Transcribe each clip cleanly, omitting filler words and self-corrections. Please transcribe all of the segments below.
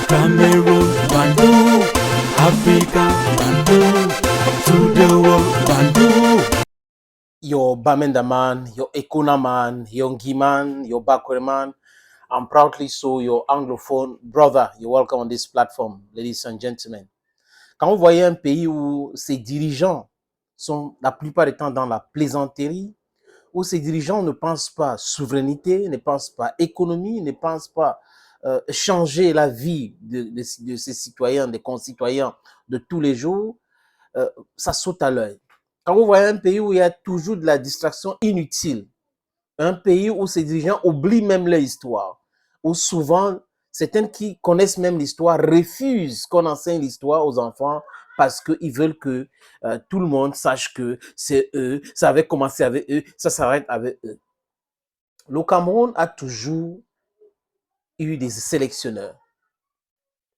Cameroon, Bandung, Africa, Bandung, to the world, Bandung. Your Bamenda man, your Ekuna man, your Ngiman, your Bakwe man, I'm proudly so your anglophone brother. You're welcome on this platform, ladies and gentlemen. Quand vous voyez un pays où ses dirigeants sont la plupart du temps dans la plaisanterie, où ces dirigeants ne pensent pas souveraineté, ne pensent pas économie, ne pensent pas changer la vie de ces citoyens, des concitoyens de tous les jours, ça saute à l'œil. Quand vous voyez un pays où il y a toujours de la distraction inutile, un pays où ces dirigeants oublient même leur histoire, où souvent, certains qui connaissent même l'histoire refusent qu'on enseigne l'histoire aux enfants parce qu'ils veulent que tout le monde sache que c'est eux, ça avait commencé avec eux, ça s'arrête avec eux. Le Cameroun a toujours eu des sélectionneurs.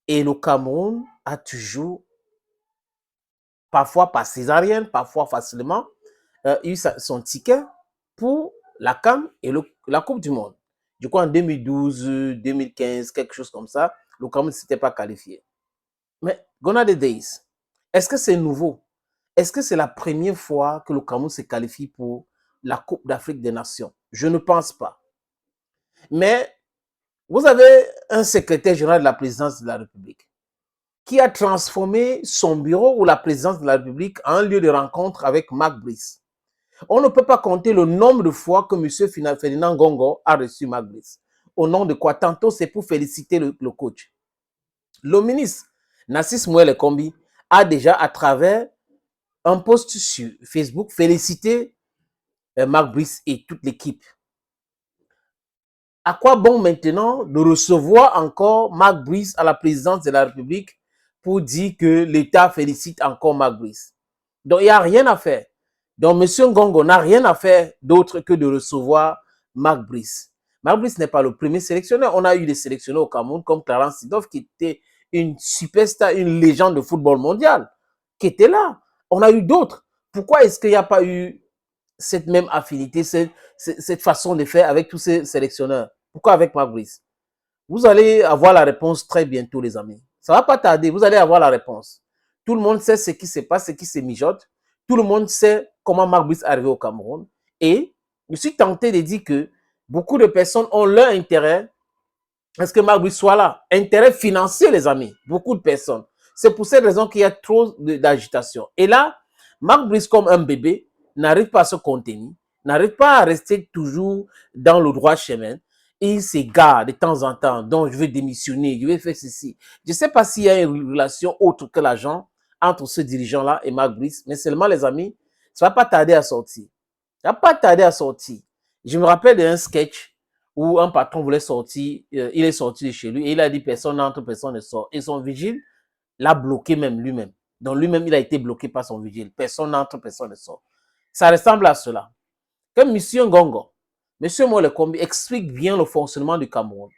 Et le Cameroun a toujours, parfois par césarienne, parfois facilement, eu son ticket pour la CAN et la Coupe du Monde. Du coup, en 2012, 2015, quelque chose comme ça, le Cameroun ne s'était pas qualifié. Mais, gone are the days. Est-ce que c'est nouveau? Est-ce que c'est la première fois que le Cameroun se qualifie pour la Coupe d'Afrique des Nations? Je ne pense pas. Mais, vous avez un secrétaire général de la présidence de la République qui a transformé son bureau ou la présidence de la République en un lieu de rencontre avec Marc Brice. On ne peut pas compter le nombre de fois que M. Ferdinand Ngongo a reçu Marc Brice. Au nom de quoi? Tantôt, c'est pour féliciter le coach. Le ministre Nassis Mouele Kombi a déjà, à travers un post sur Facebook, félicité Marc Brice et toute l'équipe. À quoi bon maintenant de recevoir encore Marc Brice à la présidence de la République pour dire que l'État félicite encore Marc Brice? Donc, il n'y a rien à faire. Donc, M. Ngongo n'a rien à faire d'autre que de recevoir Marc Brice. Marc Brice n'est pas le premier sélectionneur. On a eu des sélectionneurs au Cameroun comme Clarence Seedorf qui était une superstar, une légende de football mondial, qui était là. On a eu d'autres. Pourquoi est-ce qu'il n'y a pas eu cette même affinité, cette façon de faire avec tous ces sélectionneurs? Pourquoi avec Marc Brice? Vous allez avoir la réponse très bientôt, les amis. Ça ne va pas tarder, vous allez avoir la réponse. Tout le monde sait ce qui se passe, ce qui se mijote. Tout le monde sait comment Marc Brice est arrivé au Cameroun. Et je suis tenté de dire que beaucoup de personnes ont leur intérêt à ce que Marc Brice soit là. Intérêt financier, les amis. Beaucoup de personnes. C'est pour cette raison qu'il y a trop d'agitation. Et là, Marc Brice, comme un bébé, n'arrive pas à se contenir, n'arrive pas à rester toujours dans le droit chemin. Il s'égare de temps en temps. Donc, je vais démissionner, je vais faire ceci. Je ne sais pas s'il y a une relation autre que l'argent entre ce dirigeant-là et Marc Brice, mais seulement, les amis, ça ne va pas tarder à sortir. Ça ne va pas tarder à sortir. Je me rappelle d'un sketch où un patron voulait sortir, il est sorti de chez lui et il a dit personne n'entre, personne ne sort. Et son vigile l'a bloqué même lui-même. Donc lui-même, il a été bloqué par son vigile. Personne n'entre, personne ne sort. Ça ressemble à cela. Comme M. Ngongo, M. Mouele Kombi explique bien le fonctionnement du Cameroun.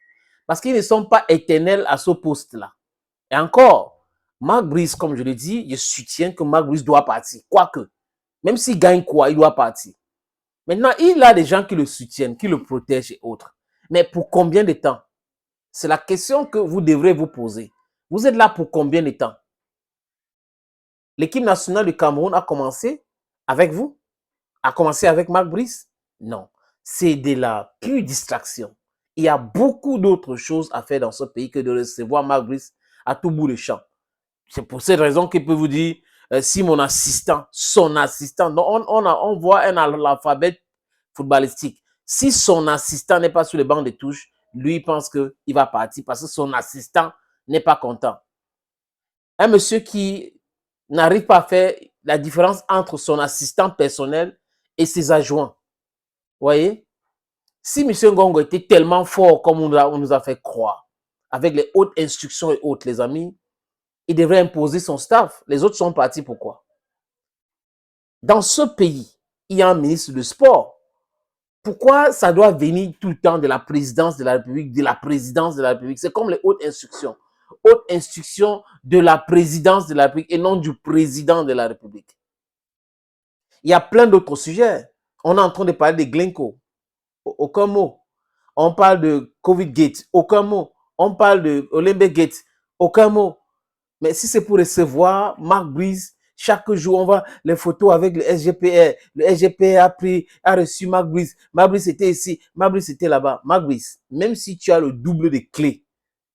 Parce qu'ils ne sont pas éternels à ce poste-là. Et encore, Marc Brice, comme je l'ai dit, je soutiens que Marc Brice doit partir. Quoique, même s'il gagne quoi, il doit partir. Maintenant, il a des gens qui le soutiennent, qui le protègent et autres. Mais pour combien de temps? C'est la question que vous devrez vous poser. Vous êtes là pour combien de temps? L'équipe nationale du Cameroun a commencé avec vous? A commencé avec Marc Brice? Non. C'est de la pure distraction. Il y a beaucoup d'autres choses à faire dans ce pays que de recevoir Marc Brice à tout bout de champ. C'est pour cette raison qu'il peut vous dire, si mon assistant, son assistant, donc on voit un alphabet footballistique. Si son assistant n'est pas sur le banc de touche, lui il pense qu'il va partir parce que son assistant n'est pas content. Un monsieur qui n'arrive pas à faire la différence entre son assistant personnel et ses adjoints. Vous voyez? Si M. Ngongo était tellement fort comme on nous a fait croire, avec les hautes instructions et autres, les amis, il devrait imposer son staff. Les autres sont partis, pourquoi? Dans ce pays, il y a un ministre de sport. Pourquoi ça doit venir tout le temps de la présidence de la République, de la présidence de la République? C'est comme les hautes instructions. Haute instruction de la présidence de la République et non du président de la République. Il y a plein d'autres sujets. On est en train de parler de Glencoe. Aucun mot. On parle de Covid Gate. Aucun mot. On parle de Olympic Gate. Aucun mot. Mais si c'est pour recevoir Marc Brice, chaque jour, on voit les photos avec le SGPR. Le SGPR a reçu Marc Brice. Marc Brice était ici, Marc Brice était là-bas. Marc Brice, même si tu as le double de clés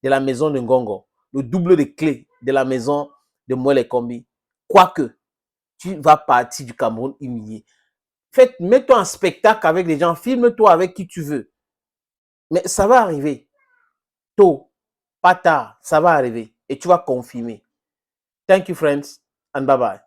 de la maison de Ngongo, le double de clés de la maison de Moelle Kombi, quoique, tu vas partir du Cameroun humilié. Mets-toi en spectacle avec les gens, filme-toi avec qui tu veux. Mais ça va arriver. Tôt, pas tard, ça va arriver. Et tu vas confirmer. Thank you, friends, and bye-bye.